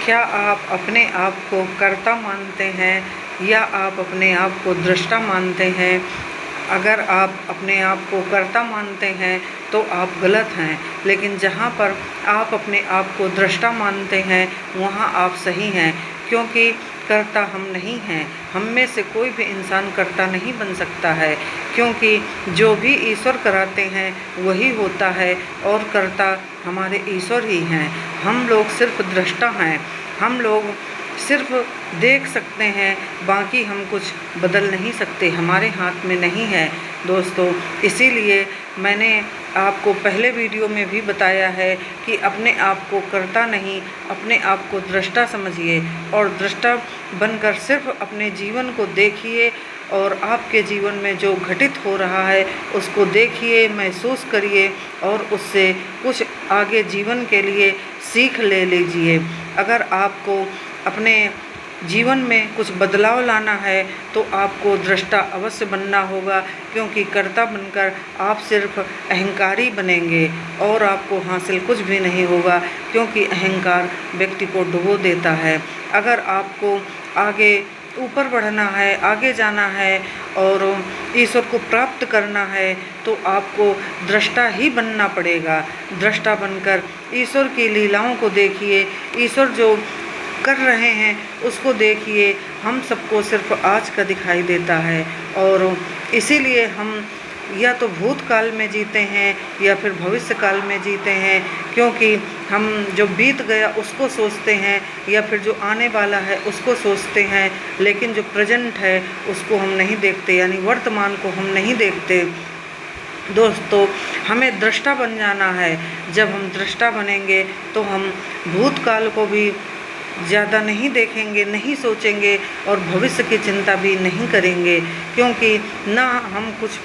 क्या आप अपने आप को कर्ता मानते हैं या आप अपने आप को दृष्टा मानते हैं? अगर आप अपने आप को कर्ता मानते हैं तो आप गलत हैं, लेकिन जहाँ पर आप अपने आप को दृष्टा मानते हैं वहाँ आप सही हैं, क्योंकि कर्ता हम नहीं हैं। हम में से कोई भी इंसान कर्ता नहीं बन सकता है, क्योंकि जो भी ईश्वर कराते हैं वही होता है और कर्ता हमारे ईश्वर ही हैं। हम लोग सिर्फ दृष्टा हैं, हम लोग सिर्फ देख सकते हैं, बाकी हम कुछ बदल नहीं सकते, हमारे हाथ में नहीं है दोस्तों। इसीलिए मैंने आपको पहले वीडियो में भी बताया है कि अपने आप को कर्ता नहीं, अपने आप को दृष्टा समझिए और दृष्टा बनकर सिर्फ अपने जीवन को देखिए और आपके जीवन में जो घटित हो रहा है उसको देखिए, महसूस करिए और उससे कुछ आगे जीवन के लिए सीख ले लीजिए। अगर आपको अपने जीवन में कुछ बदलाव लाना है तो आपको दृष्टा अवश्य बनना होगा, क्योंकि कर्ता बनकर आप सिर्फ अहंकारी बनेंगे और आपको हासिल कुछ भी नहीं होगा, क्योंकि अहंकार व्यक्ति को डुबो देता है। अगर आपको आगे ऊपर बढ़ना है, आगे जाना है और ईश्वर को प्राप्त करना है तो आपको दृष्टा ही बनना पड़ेगा। दृष्टा बनकर ईश्वर की लीलाओं को देखिए, ईश्वर जो कर रहे हैं उसको देखिए। हम सबको सिर्फ आज का दिखाई देता है और इसीलिए हम या तो भूतकाल में जीते हैं या फिर भविष्य काल में जीते हैं, क्योंकि हम जो बीत गया उसको सोचते हैं या फिर जो आने वाला है उसको सोचते हैं, लेकिन जो प्रेजेंट है उसको हम नहीं देखते, यानी वर्तमान को हम नहीं देखते। दोस्तों, हमें दृष्टा बन जाना है। जब हम दृष्टा बनेंगे तो हम भूतकाल को भी ज़्यादा नहीं देखेंगे, नहीं सोचेंगे और भविष्य की चिंता भी नहीं करेंगे, क्योंकि ना हम कुछ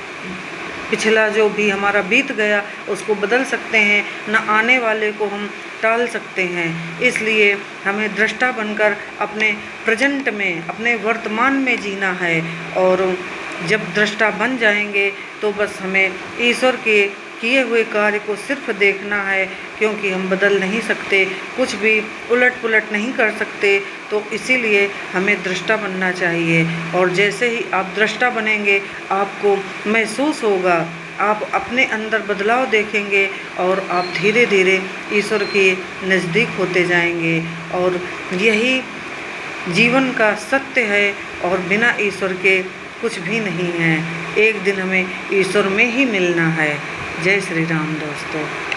पिछला जो भी हमारा बीत गया उसको बदल सकते हैं, ना आने वाले को हम टाल सकते हैं। इसलिए हमें दृष्टा बनकर अपने प्रेजेंट में, अपने वर्तमान में जीना है और जब दृष्टा बन जाएंगे तो बस हमें ईश्वर के किए हुए कार्य को सिर्फ देखना है, क्योंकि हम बदल नहीं सकते, कुछ भी उलट पुलट नहीं कर सकते। तो इसीलिए हमें दृष्टा बनना चाहिए और जैसे ही आप दृष्टा बनेंगे आपको महसूस होगा, आप अपने अंदर बदलाव देखेंगे और आप धीरे धीरे ईश्वर के नज़दीक होते जाएंगे। और यही जीवन का सत्य है और बिना ईश्वर के कुछ भी नहीं है। एक दिन हमें ईश्वर में ही मिलना है। जय श्री राम दोस्तों।